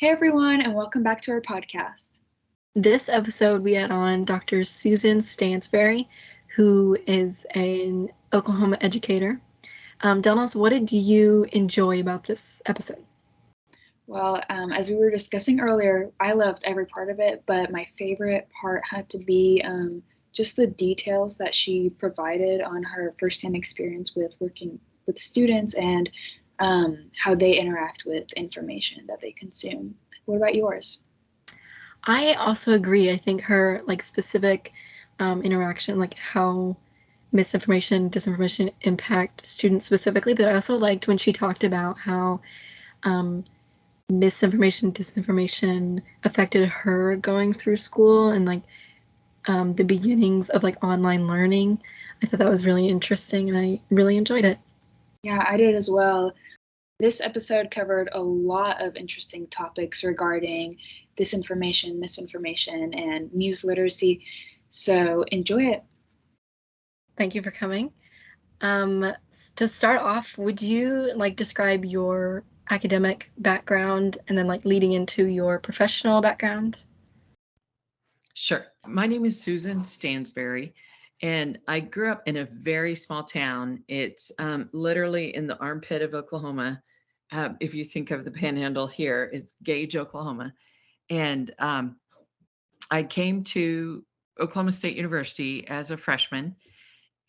Hey everyone, and welcome back to our podcast. This episode, we had on Dr. Susan Stansberry, who is an Oklahoma educator. Tell us, what did you enjoy about this episode? Well, as we were discussing earlier, I loved every part of it, but my favorite part had to be just the details that she provided on her firsthand experience with working with students and how they interact with information that they consume. What about yours? I also agree. I think her specific interaction, like how misinformation, disinformation impact students specifically, but I also liked when she talked about how um, misinformation, disinformation affected her going through school and the beginnings of online learning. I thought that was really interesting and I really enjoyed it. Yeah, I did as well. This episode covered a lot of interesting topics regarding disinformation, misinformation, and news literacy. So enjoy it. Thank you for coming. To start off, would you describe your academic background and then leading into your professional background? Sure. My name is Susan Stansberry, and I grew up in a very small town. It's literally in the armpit of Oklahoma. If you think of the panhandle here, it's Gage, Oklahoma. And I came to Oklahoma State University as a freshman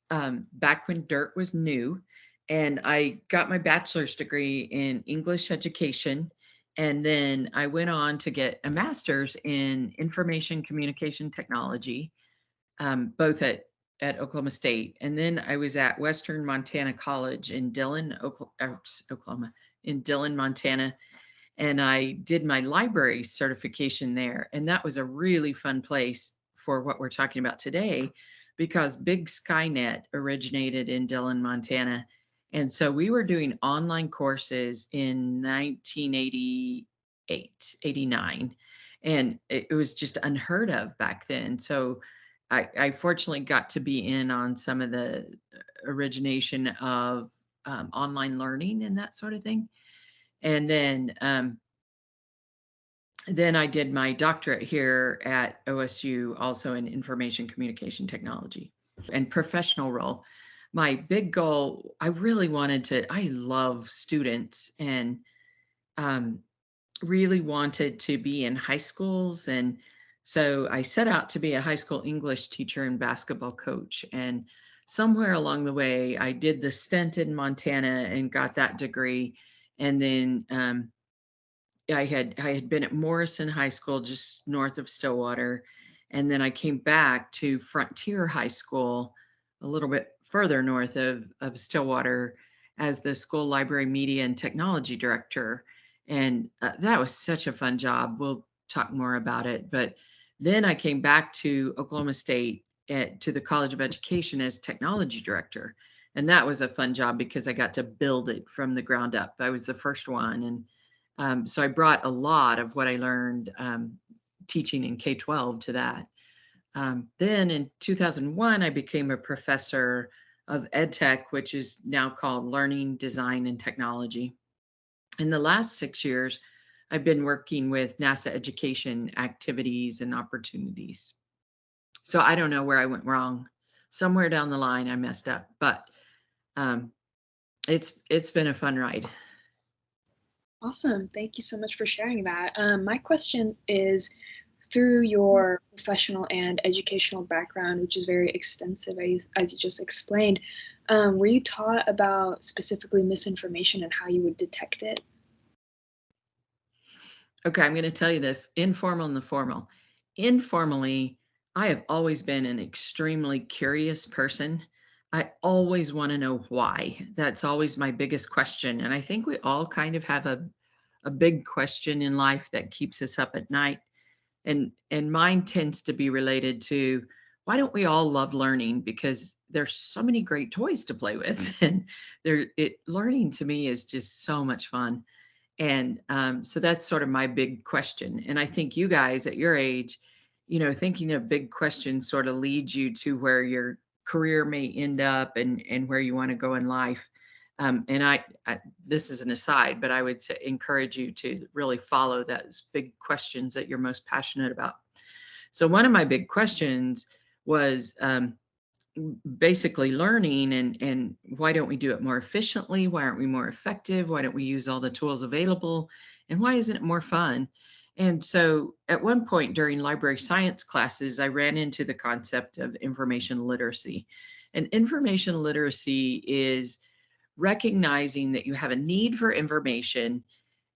back when dirt was new. And I got my bachelor's degree in English education. And then I went on to get a master's in information communication technology, both at Oklahoma State. And then I was at Western Montana College in Dillon, Oklahoma, in Dillon, Montana. And I did my library certification there. And that was a really fun place for what we're talking about today, because Big Skynet originated in Dillon, Montana. And so we were doing online courses in 1988, 89. And it was just unheard of back then. So I fortunately got to be in on some of the origination of online learning and that sort of thing. And then I did my doctorate here at OSU, also in information communication technology and professional role. My big goal, I love students and um, really wanted to be in high schools. And so I set out to be a high school English teacher and basketball coach. And somewhere along the way, I did the stint in Montana and got that degree. And then I had been at Morrison High School just north of Stillwater, and then I came back to Frontier High School a little bit further north of Stillwater as the school library media and technology director. And that was such a fun job. We'll talk more about it. But then I came back to Oklahoma State to the College of Education as technology director. And that was a fun job because I got to build it from the ground up. I was the first one. And so I brought a lot of what I learned teaching in K-12 to that. Then in 2001, I became a professor of EdTech, which is now called Learning, Design, and Technology. In the last 6 years, I've been working with NASA education activities and opportunities. So I don't know where I went wrong. Somewhere down the line, I messed up, but um, it's been a fun ride. Awesome. Thank you so much for sharing that. My question is, through your professional and educational background, which is very extensive, as you just explained, were you taught about specifically misinformation and how you would detect it? Okay, I'm going to tell you the informal and the formal. Informally, I have always been an extremely curious person. I always want to know why. That's always my biggest question. And I think we all kind of have a big question in life that keeps us up at night. And mine tends to be related to, why don't we all love learning? Because there's so many great toys to play with. And learning to me is just so much fun. And so that's sort of my big question. And I think you guys at your age, thinking of big questions sort of leads you to where your career may end up and where you want to go in life. And this is an aside, but I would encourage you to really follow those big questions that you're most passionate about. So one of my big questions was basically learning and why don't we do it more efficiently? Why aren't we more effective? Why don't we use all the tools available? And why isn't it more fun? And so at one point during library science classes, I ran into the concept of information literacy. And information literacy is recognizing that you have a need for information,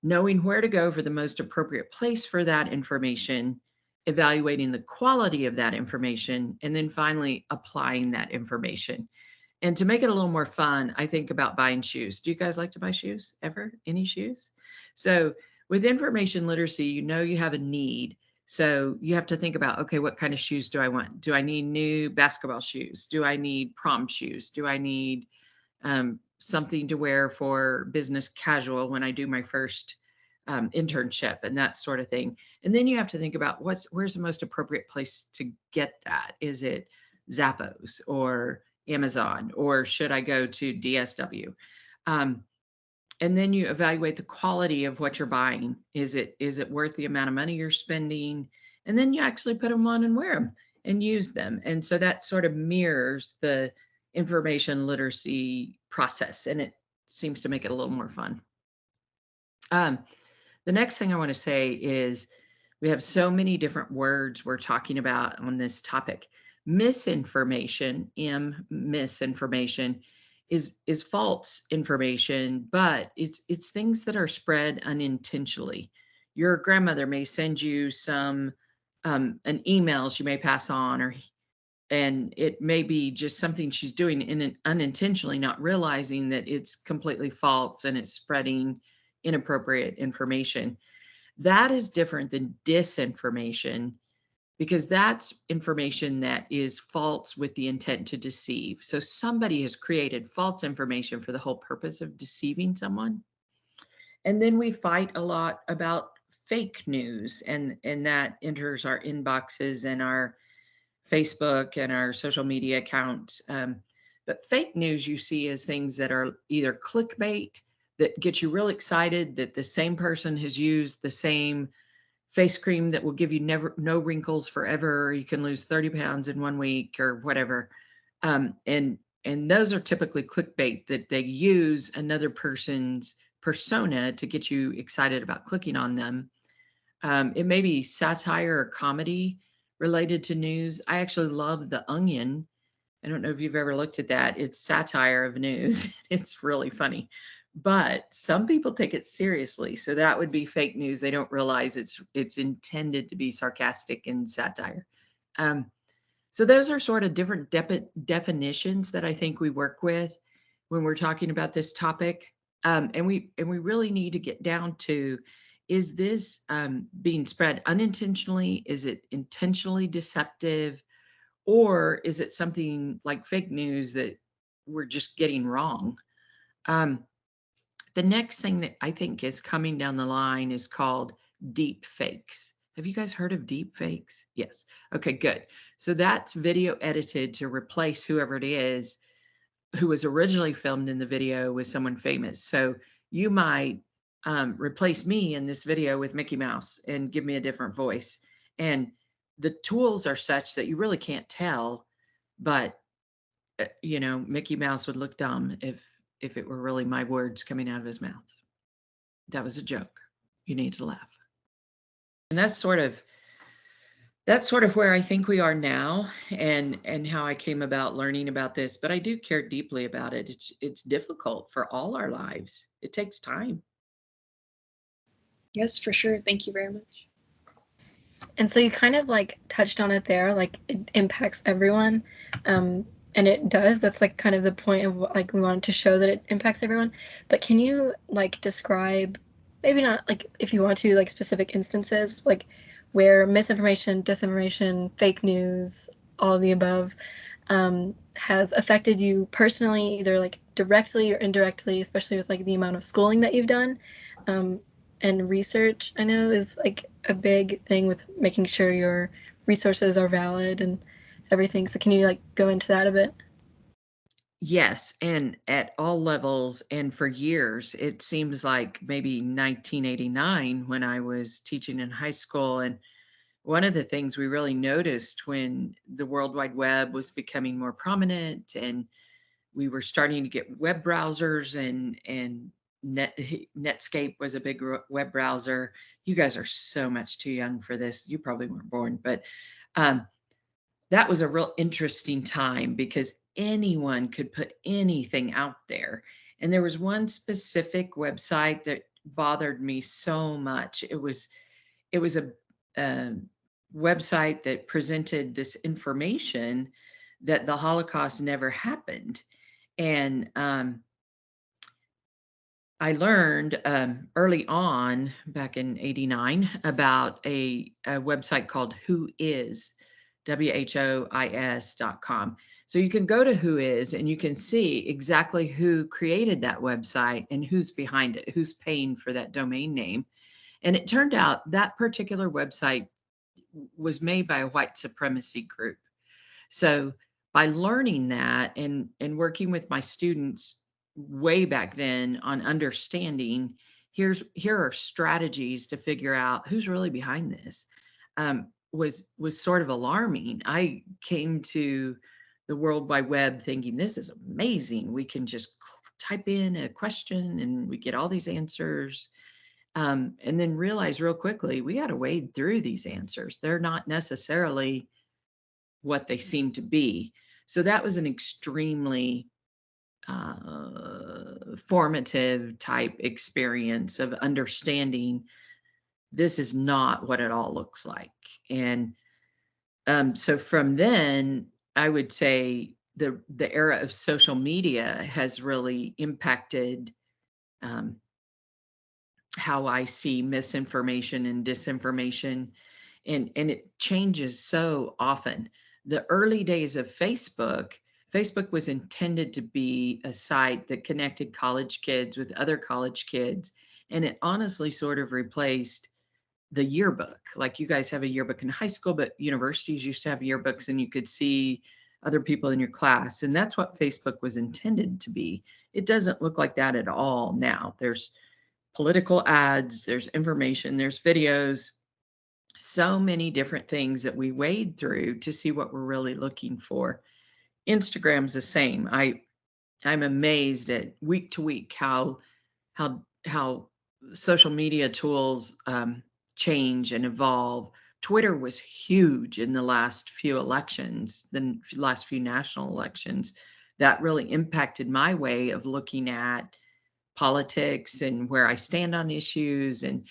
knowing where to go for the most appropriate place for that information, evaluating the quality of that information, and then finally applying that information. And to make it a little more fun, I think about buying shoes. Do you guys like to buy shoes ever? Any shoes? So with information literacy, you know you have a need. So you have to think about, okay, what kind of shoes do I want? Do I need new basketball shoes? Do I need prom shoes? Do I need something to wear for business casual when I do my first internship and that sort of thing? And then you have to think about where's the most appropriate place to get that? Is it Zappos or Amazon, or should I go to DSW? And then you evaluate the quality of what you're buying. Is it worth the amount of money you're spending? And then you actually put them on and wear them and use them. And so that sort of mirrors the information literacy process, and it seems to make it a little more fun. The next thing I want to say is we have so many different words we're talking about on this topic. Misinformation, misinformation is false information, but it's things that are spread unintentionally. Your grandmother may send you some an email she may pass on, and it may be just something she's doing unintentionally, not realizing that it's completely false and it's spreading inappropriate information. That is different than disinformation, because that's information that is false with the intent to deceive. So somebody has created false information for the whole purpose of deceiving someone. And then we fight a lot about fake news, and that enters our inboxes and our Facebook and our social media accounts. But fake news you see as things that are either clickbait that get you real excited that the same person has used the same face cream that will give you no wrinkles forever, or you can lose 30 pounds in 1 week or whatever. And those are typically clickbait, that they use another person's persona to get you excited about clicking on them. It may be satire or comedy related to news. I actually love The Onion. I don't know if you've ever looked at that. It's satire of news. It's really funny. But some people take it seriously. So that would be fake news. They don't realize it's intended to be sarcastic and satire. So those are sort of different definitions that I think we work with when we're talking about this topic. And we really need to get down to, is this being spread unintentionally? Is it intentionally deceptive? Or is it something like fake news that we're just getting wrong? The next thing that I think is coming down the line is called deep fakes. Have you guys heard of deep fakes? Yes. Okay, good. So that's video edited to replace whoever it is who was originally filmed in the video with someone famous. So you might replace me in this video with Mickey Mouse and give me a different voice. And the tools are such that you really can't tell, but Mickey Mouse would look dumb if it were really my words coming out of his mouth. That was a joke. You need to laugh. And that's sort of where I think we are now, and how I came about learning about this. But I do care deeply about it. It's difficult for all our lives. It takes time. Yes, for sure. Thank you very much. And so you kind of like touched on it there, like it impacts everyone. And it does. That's like kind of the point of what, like, we wanted to show that it impacts everyone. But can you like describe, maybe not like if you want to, like specific instances, like where misinformation, disinformation, fake news, all of the above, has affected you personally, either like directly or indirectly, especially with like the amount of schooling that you've done, and research, I know, is like a big thing with making sure your resources are valid and everything. So can you like go into that a bit? Yes, and at all levels, and for years, it seems like maybe 1989 when I was teaching in high school. And one of the things we really noticed when the World Wide Web was becoming more prominent and we were starting to get web browsers, and Netscape was a big web browser. You guys are so much too young for this. You probably weren't born, but um, that was a real interesting time because anyone could put anything out there. And there was one specific website that bothered me so much. It was a website that presented this information that the Holocaust never happened. And I learned early on back in '89 about a website called Who Is, WHOIS.com. So you can go to Who Is and you can see exactly who created that website and who's behind it, who's paying for that domain name. And it turned out that particular website was made by a white supremacy group. So by learning that and working with my students way back then on understanding, here are strategies to figure out who's really behind this, was sort of alarming. I came to the World Wide Web thinking this is amazing. We can just type in a question and we get all these answers. And then realize real quickly we got to wade through these answers. They're not necessarily what they seem to be. So that was an extremely formative type experience of understanding this is not what it all looks like. And so from then, I would say the era of social media has really impacted um, how I see misinformation and disinformation, and it changes so often. The early days of Facebook was intended to be a site that connected college kids with other college kids, and it honestly sort of replaced the yearbook. Like you guys have a yearbook in high school, but universities used to have yearbooks and you could see other people in your class, and that's what Facebook was intended to be. It doesn't look like that at all now. There's political ads, there's information, there's videos, so many different things that we wade through to see what we're really looking for. Instagram's the same. I'm amazed at week to week how social media tools change and evolve. Twitter was huge in the last few elections, the last few national elections. That really impacted my way of looking at politics and where I stand on issues and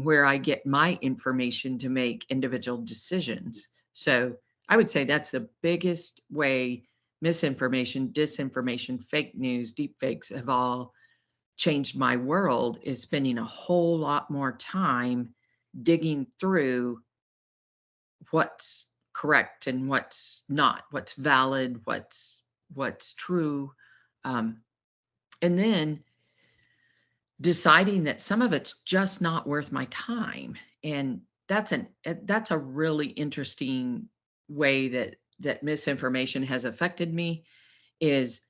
where I get my information to make individual decisions. So I would say that's the biggest way misinformation, disinformation, fake news, deep fakes have all changed my world, is spending a whole lot more time digging through what's correct and what's not, what's valid, what's true. And then deciding that some of it's just not worth my time. And that's a really interesting way that misinformation has affected me. Is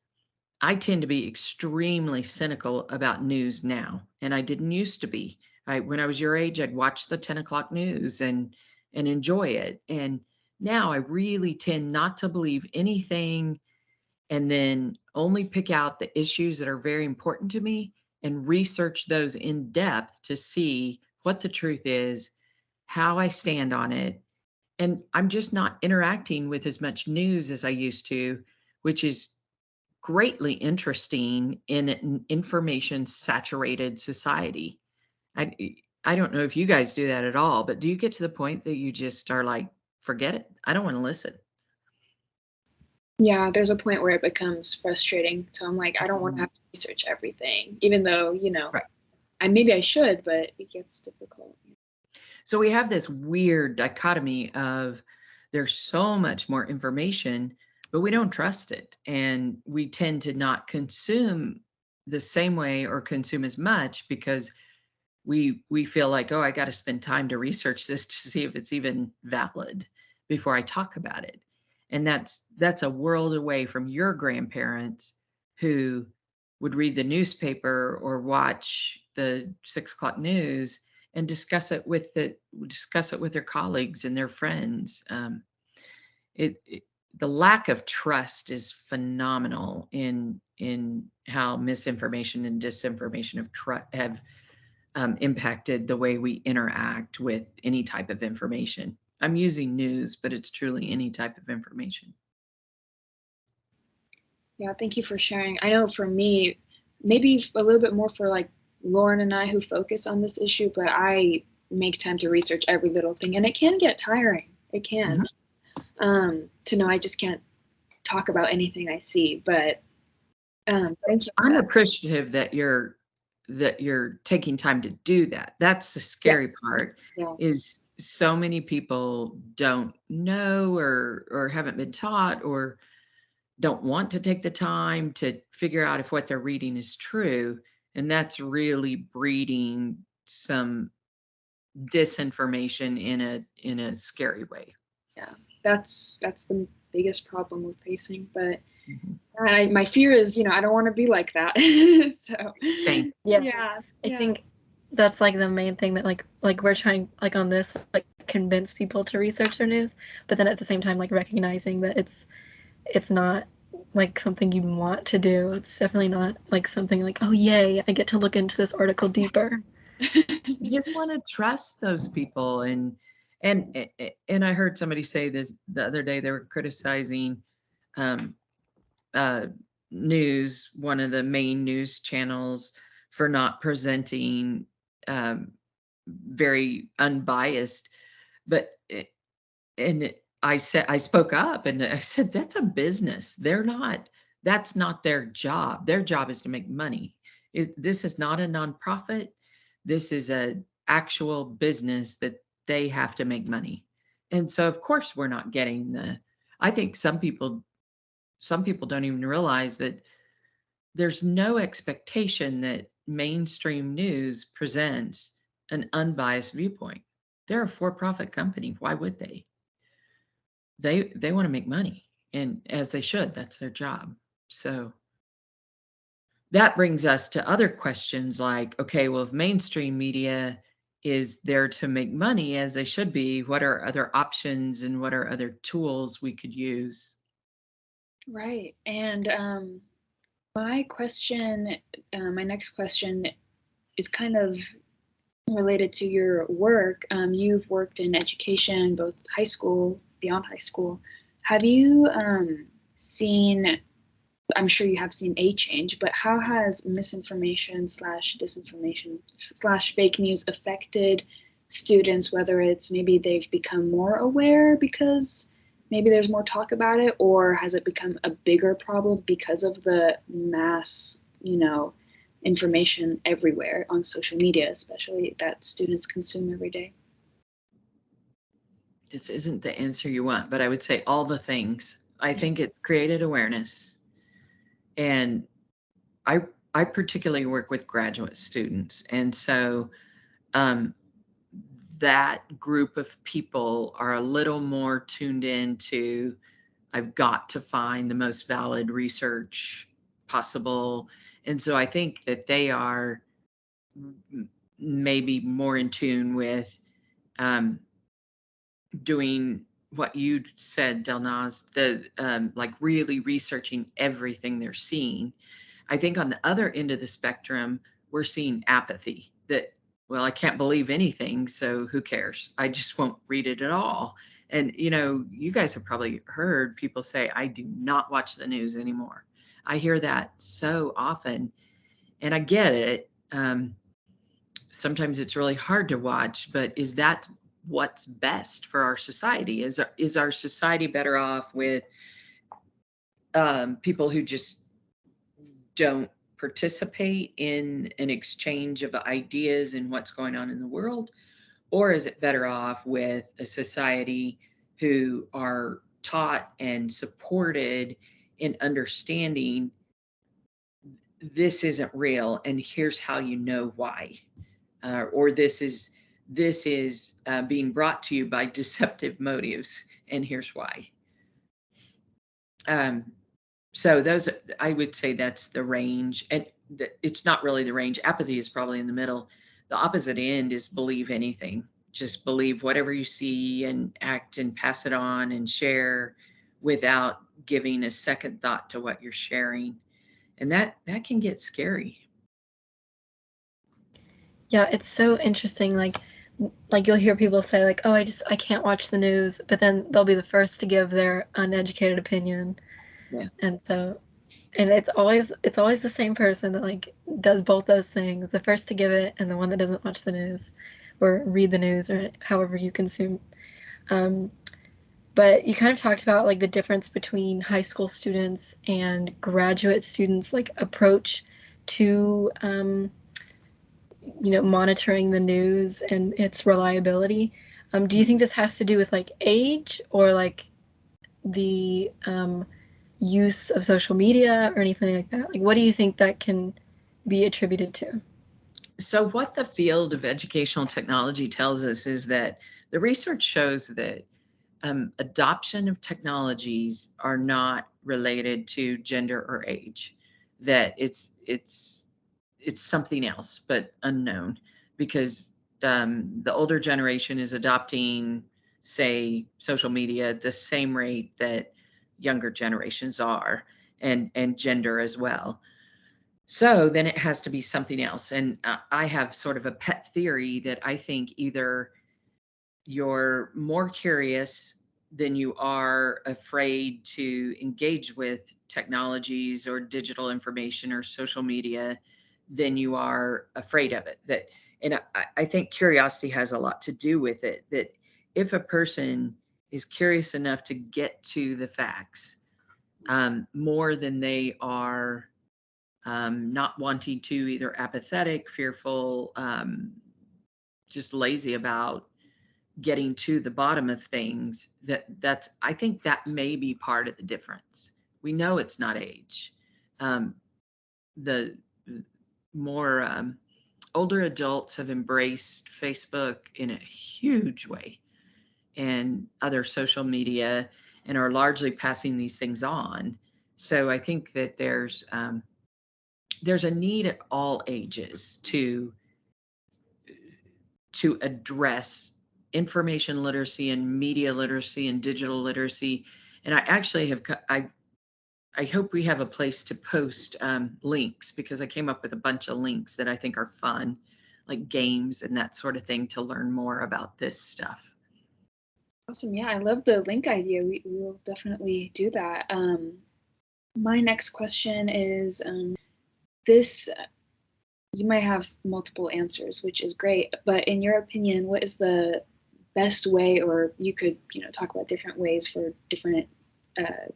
I tend to be extremely cynical about news now, and I didn't used to be. When I was your age, I'd watch the 10 o'clock news and enjoy it. And now I really tend not to believe anything, and then only pick out the issues that are very important to me and research those in depth to see what the truth is, how I stand on it. And I'm just not interacting with as much news as I used to, which is greatly interesting in an information saturated society. I I don't know if you guys do that at all, but do you get to the point that you just are like, forget it? I don't want to listen. Yeah, there's a point where it becomes frustrating. So I'm like, I don't want to have to research everything, even though, Right. maybe I should, but it gets difficult. So we have this weird dichotomy of there's so much more information, but we don't trust it. And we tend to not consume the same way or consume as much because we feel like, oh, I got to spend time to research this to see if it's even valid before I talk about it. And that's a world away from your grandparents who would read the newspaper or watch the 6 o'clock news and discuss it with their colleagues and their friends. It the lack of trust is phenomenal in how misinformation and disinformation have impacted the way we interact with any type of information. I'm using news, but it's truly any type of information. Yeah, thank you for sharing. I know for me, maybe a little bit more for like Lauren and I who focus on this issue, but I make time to research every little thing, and it can get tiring. It can. To know I just can't talk about anything I see, but thank you. I'm appreciative that you're taking time to do that. That's the scary part. Yeah. Is so many people don't know or haven't been taught or don't want to take the time to figure out if what they're reading is true, and that's really breeding some disinformation in a scary way. Yeah, that's the biggest problem we're facing. But my fear is, I don't want to be like that. So same. Yeah. I think that's like the main thing that like we're trying like on this like convince people to research their news, but then at the same time like recognizing that it's not like something you want to do. It's definitely not like something like, oh yay, I get to look into this article deeper. You just want to trust those people. And I heard somebody say this the other day. They were criticizing news, one of the main news channels, for not presenting very unbiased. But I spoke up and I said, that's a business. That's not their job. Their job is to make money. This is not a nonprofit. This is a actual business that they have to make money. And so of course we're not getting I think some people don't even realize that there's no expectation that mainstream news presents an unbiased viewpoint. They're a for-profit company. Why would they? They want to make money, and as they should. That's their job. So that brings us to other questions like, okay, well, if mainstream media is there to make money as they should be, what are other options and what are other tools we could use? Right. And my next question is kind of related to your work. You've worked in education, both high school, beyond high school. Have you seen, I'm sure you have seen a change, but how has misinformation / disinformation / fake news affected students, whether it's maybe they've become more aware because maybe there's more talk about it, or has it become a bigger problem because of the mass, information everywhere on social media, especially that students consume every day? This isn't the answer you want, but I would say all the things. I think it's created awareness. And I particularly work with graduate students. And so that group of people are a little more tuned in to, I've got to find the most valid research possible. And so I think that they are maybe more in tune with doing what you said, Delnaz, like really researching everything they're seeing. I think on the other end of the spectrum, we're seeing apathy that, well, I can't believe anything, so who cares? I just won't read it at all. And, you guys have probably heard people say, I do not watch the news anymore. I hear that so often, and I get it. Sometimes it's really hard to watch, but is that what's best for our society? Is our society better off with people who just don't participate in an exchange of ideas and what's going on in the world? Or is it better off with a society who are taught and supported in understanding this isn't real and here's how you know why? Or this is being brought to you by deceptive motives and here's why. So those, I would say that's the range, and it's not really the range. Apathy is probably in the middle. The opposite end is believe anything. Just believe whatever you see and act and pass it on and share without giving a second thought to what you're sharing. And that can get scary. Yeah, it's so interesting. Like you'll hear people say like, "Oh, I can't watch the news," but then they'll be the first to give their uneducated opinion. Yeah. And so, and it's always the same person that like does both those things, the first to give it and the one that doesn't watch the news or read the news or however you consume. Um, but you kind of talked about like the difference between high school students and graduate students, like approach to monitoring the news and its reliability. Do you think this has to do with like age or like the use of social media or anything like that? Like, what do you think that can be attributed to? So what the field of educational technology tells us is that the research shows that adoption of technologies are not related to gender or age, that it's something else but unknown, because the older generation is adopting, say, social media at the same rate that younger generations are, and gender as well. So then it has to be something else. And I have sort of a pet theory that I think either you're more curious than you are afraid to engage with technologies or digital information or social media than you are afraid of it. That, and I think curiosity has a lot to do with it. That if a person is curious enough to get to the facts, more than they are not wanting to, either apathetic, fearful, just lazy about getting to the bottom of things, that's, I think that may be part of the difference. We know it's not age. The more older adults have embraced Facebook in a huge way and other social media, and are largely passing these things on. So I think that there's a need at all ages to address information literacy and media literacy and digital literacy. And I actually I hope we have a place to post links, because I came up with a bunch of links that I think are fun, like games and that sort of thing, to learn more about this stuff. Awesome. Yeah, I love the link idea. We will definitely do that. My next question is this, you might have multiple answers, which is great, but in your opinion, what is the best way, or you could, talk about different ways for different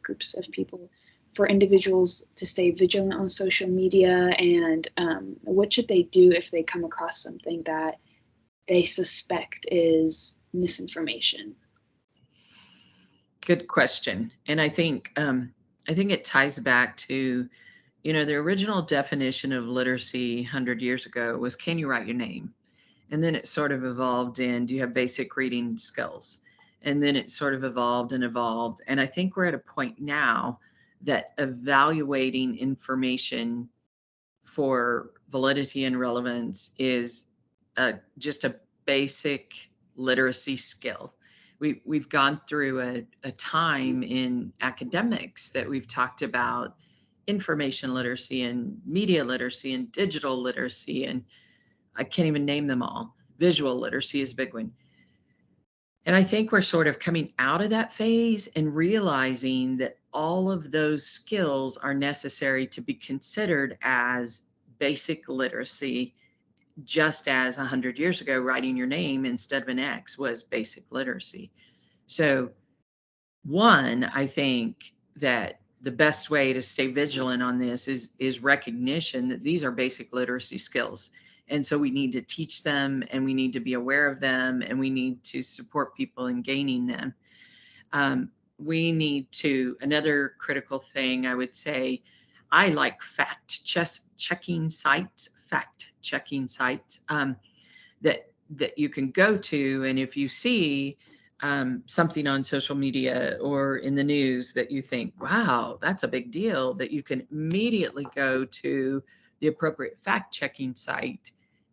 groups of people, for individuals to stay vigilant on social media, and what should they do if they come across something that they suspect is misinformation? Good question. And I think it ties back to, the original definition of literacy 100 years ago was, can you write your name? And then it sort of evolved in, do you have basic reading skills? And then it sort of evolved and evolved. And I think we're at a point now that evaluating information for validity and relevance is just a basic literacy skill. We've gone through a time in academics that we've talked about information literacy and media literacy and digital literacy, and I can't even name them all. Visual literacy is a big one. And I think we're sort of coming out of that phase and realizing that all of those skills are necessary to be considered as basic literacy, just as 100 years ago, writing your name instead of an X was basic literacy. So, one, I think that the best way to stay vigilant on this is recognition that these are basic literacy skills. And so we need to teach them, and we need to be aware of them, and we need to support people in gaining them. We need to, another critical thing I would say, I like fact-checking sites that you can go to. And if you see something on social media or in the news that you think, wow, that's a big deal, that you can immediately go to the appropriate fact-checking site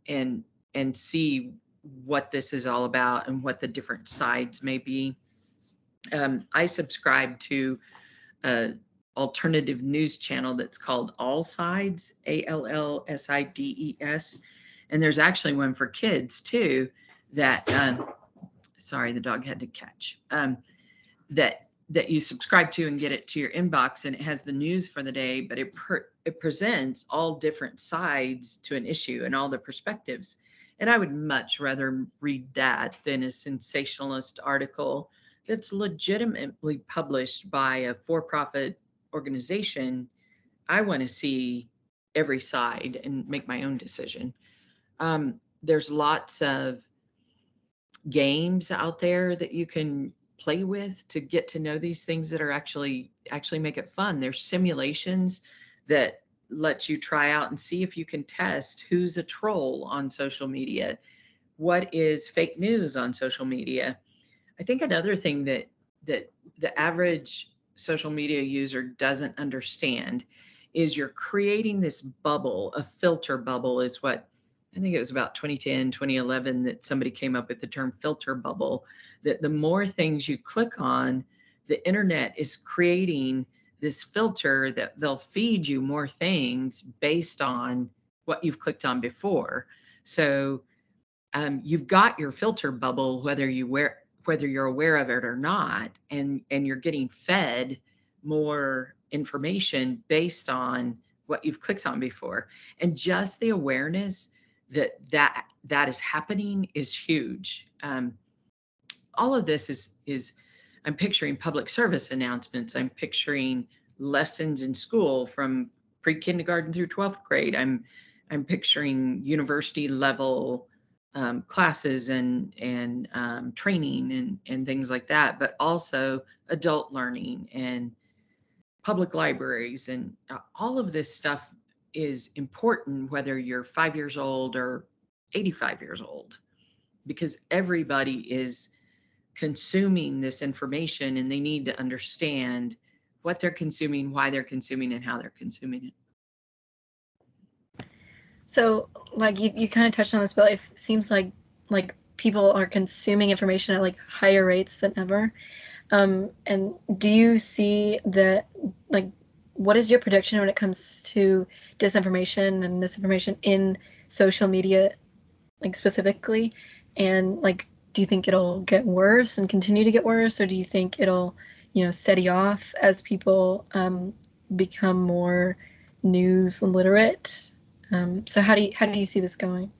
and see what this is all about and what the different sides may be. I subscribe to an alternative news channel that's called All Sides, ALLSIDES. And there's actually one for kids too that, sorry, the dog had to catch, that you subscribe to and get it to your inbox, and it has the news for the day, but it presents all different sides to an issue and all the perspectives. And I would much rather read that than a sensationalist article that's legitimately published by a for-profit organization. I want to see every side and make my own decision. There's lots of games out there that you can play with to get to know these things that are actually make it fun. There's simulations that let you try out and see if you can test who's a troll on social media, what is fake news on social media. I think another thing that the average social media user doesn't understand is you're creating this bubble. A filter bubble is what I think it was about 2010, 2011 that somebody came up with the term filter bubble, that the more things you click on, the internet is creating this filter that they'll feed you more things based on what you've clicked on before. So you've got your filter bubble, whether you're aware of it or not, and you're getting fed more information based on what you've clicked on before. And just the awareness that is happening is huge. All of this is I'm picturing public service announcements. I'm picturing lessons in school from pre-kindergarten through 12th grade. I'm picturing university level classes and training and things like that, but also adult learning and public libraries, and all of this stuff is important whether you're 5 years old or 85 years old, because everybody is consuming this information and they need to understand what they're consuming, why they're consuming, and how they're consuming it. So like you kind of touched on this, but it seems like people are consuming information at like higher rates than ever. And do you see that, like, what is your prediction when it comes to disinformation and misinformation in social media, like specifically? And like, do you think it'll get worse and continue to get worse, or do you think it'll, steady off as people become more news literate? So how do you see this going?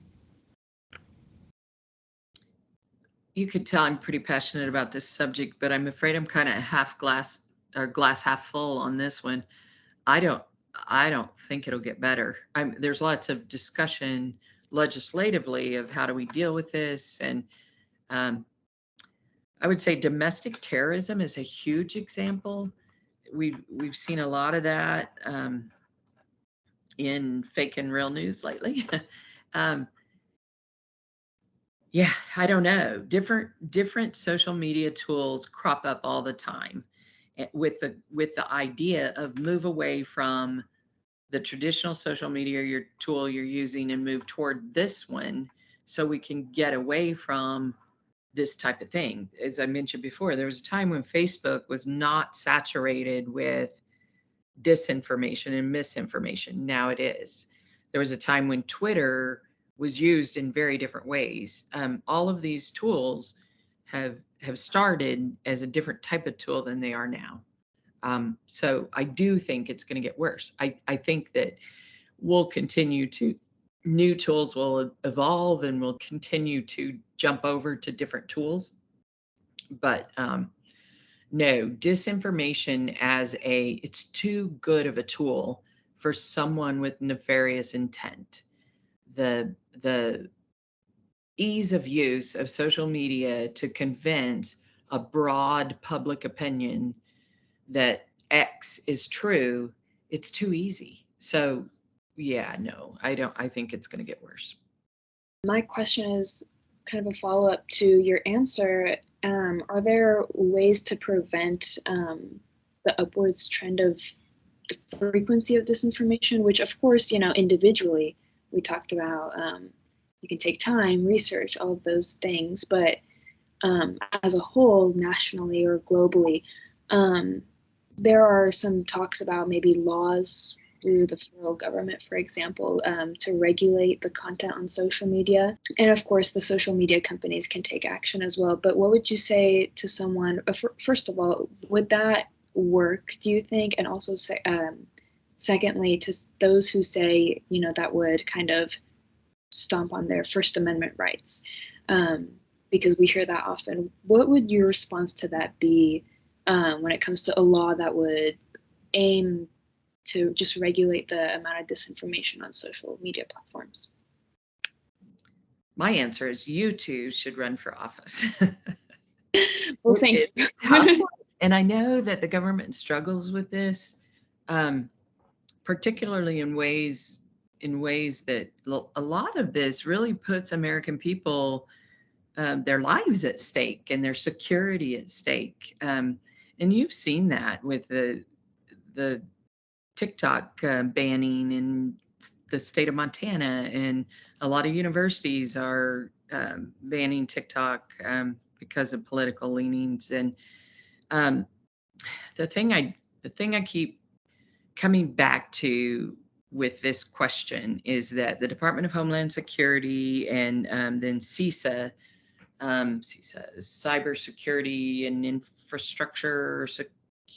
You could tell I'm pretty passionate about this subject, but I'm afraid I'm kind of half glass or glass half full on this one. I don't think it'll get better. There's lots of discussion legislatively of how do we deal with this, and I would say domestic terrorism is a huge example. We've seen a lot of that in fake and real news lately. Yeah, I don't know. Different social media tools crop up all the time with the idea of move away from the traditional social media tool you're using and move toward this one so we can get away from this type of thing. As I mentioned before, there was a time when Facebook was not saturated with disinformation and misinformation. Now it is. There was a time when Twitter was used in very different ways. All of these tools have started as a different type of tool than they are now. So I do think it's going to get worse. I think that new tools will evolve and we'll continue to jump over to different tools. But no, disinformation it's too good of a tool for someone with nefarious intent. The ease of use of social media to convince a broad public opinion that X is true, it's too easy. So yeah, no, I think it's going to get worse. My question is, kind of a follow-up to your answer, are there ways to prevent the upwards trend of the frequency of disinformation, which of course, individually we talked about, you can take time, research, all of those things, but as a whole, nationally or globally, there are some talks about maybe laws through the federal government, for example, to regulate the content on social media. And of course, the social media companies can take action as well. But what would you say to someone, first of all, would that work, do you think? And also, secondly, to those who say, that would kind of stomp on their First Amendment rights, because we hear that often. What would your response to that be when it comes to a law that would aim to just regulate the amount of disinformation on social media platforms? My answer is you two should run for office. Well, thank It's you. a tough one. And I know that the government struggles with this, particularly in ways that a lot of this really puts American people, their lives at stake and their security at stake. And you've seen that with the TikTok banning in the state of Montana, and a lot of universities are banning TikTok because of political leanings. And the thing I keep coming back to with this question is that the Department of Homeland Security and then CISA, CISA is Cybersecurity and Infrastructure,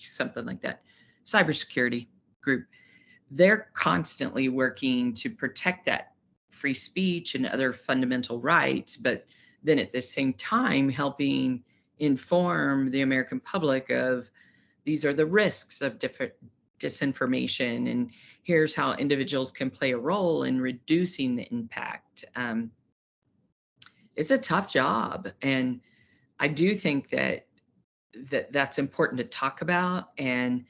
something like that, cybersecurity group, they're constantly working to protect that free speech and other fundamental rights, but then at the same time helping inform the American public of these are the risks of different disinformation, and here's how individuals can play a role in reducing the impact. It's a tough job, and I do think that's important to talk about, and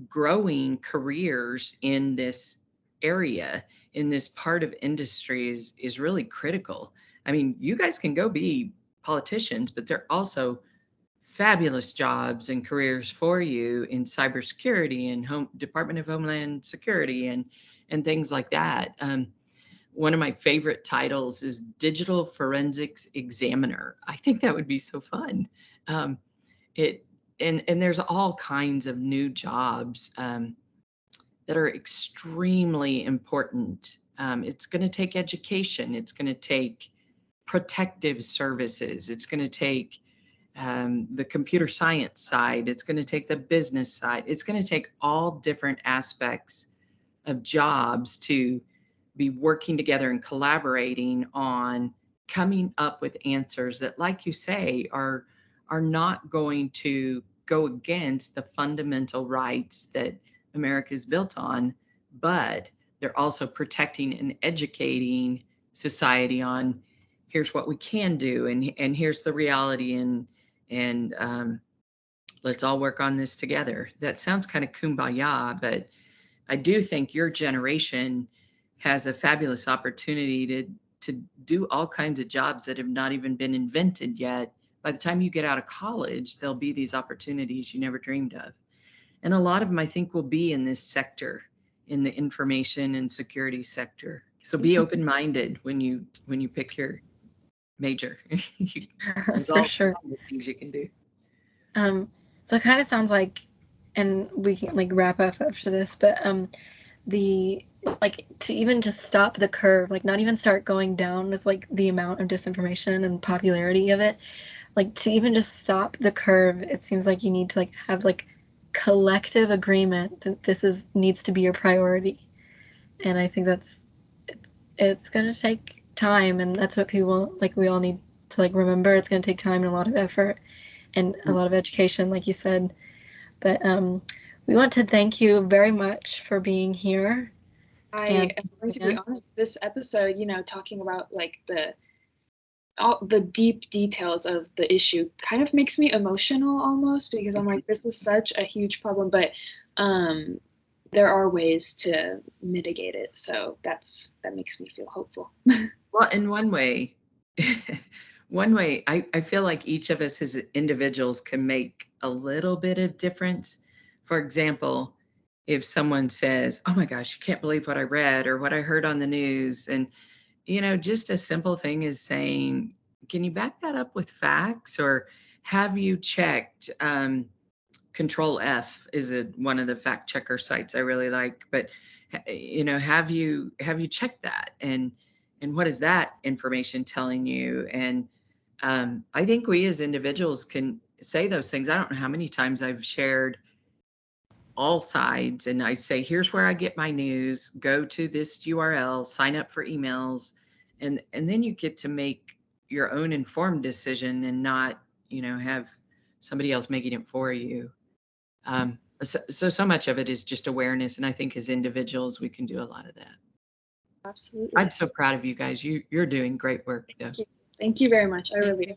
growing careers in this area, in this part of industry is really critical. I mean, you guys can go be politicians, but there are also fabulous jobs and careers for you in cybersecurity and Department of Homeland Security and things like that. One of my favorite titles is Digital Forensics Examiner. I think that would be so fun. And there's all kinds of new jobs that are extremely important. It's going to take education. It's going to take protective services. It's going to take the computer science side. It's going to take the business side. It's going to take all different aspects of jobs to be working together and collaborating on coming up with answers that, like you say, are not going to go against the fundamental rights that America is built on, but they're also protecting and educating society on here's what we can do, and here's the reality, and let's all work on this together. That sounds kind of kumbaya, but I do think your generation has a fabulous opportunity to do all kinds of jobs that have not even been invented yet. By the time you get out of college, there'll be these opportunities you never dreamed of. And a lot of them, I think, will be in this sector, in the information and security sector. So be open-minded when you pick your major. For sure. Things you can do. So it kind of sounds like, and we can like wrap up after this, but to even just stop the curve, like not even start going down with like the amount of disinformation and popularity of it, like to even just stop the curve, it seems like you need to like have like collective agreement that this needs to be your priority. And I think it's going to take time, and that's what people, like, we all need to like remember. It's going to take time and a lot of effort and a lot of education, like you said. But we want to thank you very much for being here. I'm going to be honest, this episode, talking about like all the deep details of the issue kind of makes me emotional almost, because I'm like, this is such a huge problem, but there are ways to mitigate it. So that makes me feel hopeful. Well, in one way, one way I feel like each of us as individuals can make a little bit of difference. For example, if someone says, "Oh my gosh, you can't believe what I read or what I heard on the news," and just a simple thing is saying, "Can you back that up with facts?" Or have you checked? Control F is one of the fact checker sites I really like, but have you checked that, and what is that information telling you? And I think we as individuals can say those things. I don't know how many times I've shared all sides and I say, here's where I get my news, go to this URL, sign up for emails, and then you get to make your own informed decision and not, have somebody else making it for you. So much of it is just awareness, and I think as individuals we can do a lot of that. Absolutely. I'm so proud of you guys. You're doing great work, though. Thank you very much. I really do.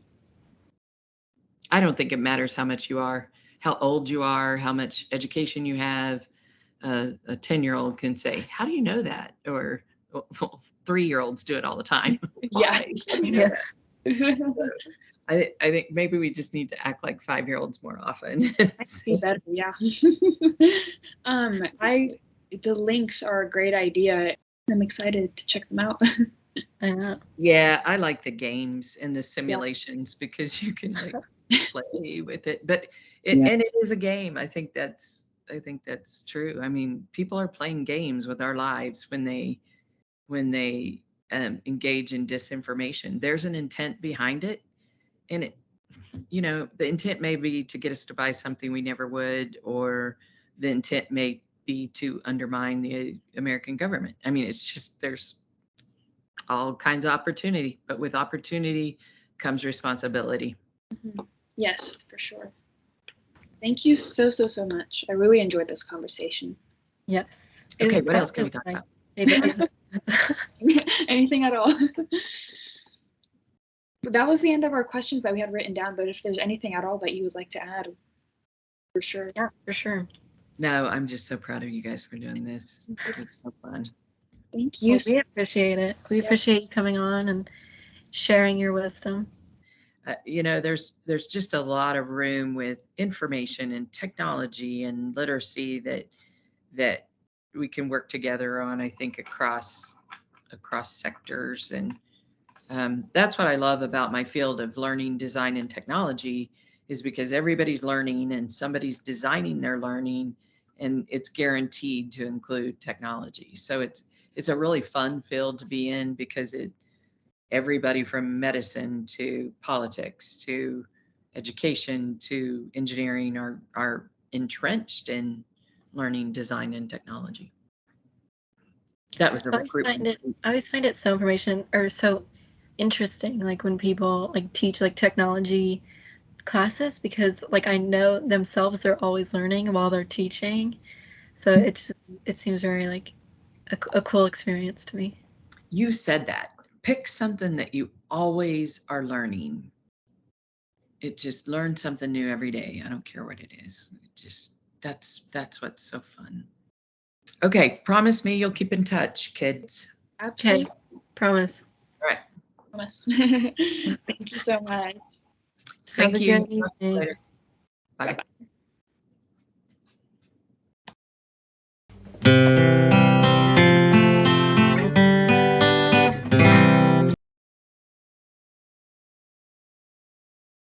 I don't think it matters how much you are, how old you are, how much education you have. A 10-year-old can say, "How do you know that?" Or 3-year-olds do it all the time. Yeah. How do you know that? I think maybe we just need to act like 5-year-olds more often. Might be better, yeah. The links are a great idea. I'm excited to check them out. I know. Yeah, I like the games and the simulations because you can play with it. But and it is a game. I think that's true. I mean, people are playing games with our lives when they engage in disinformation. There's an intent behind it, and the intent may be to get us to buy something we never would, or the intent may be to undermine the American government. I mean, it's just there's all kinds of opportunity, but with opportunity comes responsibility. Mm-hmm. Yes, for sure. Thank you so much. I really enjoyed this conversation. Yes. Okay, what else can we talk about? Anything at all? That was the end of our questions that we had written down, but if there's anything at all that you would like to add, for sure. Yeah, for sure. No, I'm just so proud of you guys for doing this. It's so fun. Thank you. Well, we appreciate it. We appreciate you coming on and sharing your wisdom. There's just a lot of room with information and technology and literacy that we can work together on, I think, across sectors. And that's what I love about my field of learning, design, and technology, is because everybody's learning and somebody's designing their learning, and it's guaranteed to include technology. So it's a really fun field to be in because everybody from medicine to politics to education to engineering are entrenched in learning, design, and technology. That was a recruitment. I always find it so so interesting, like when people teach technology classes, because I know themselves, they're always learning while they're teaching. So it seems very a cool experience to me. You said that. Pick something that you always are learning. It just learn something new every day. I don't care what it is. That's what's so fun. Okay, promise me you'll keep in touch, kids. Absolutely. Okay, promise. All right. Promise. Thank you so much. Thank you. Have a good evening. Later. Bye. Bye-bye.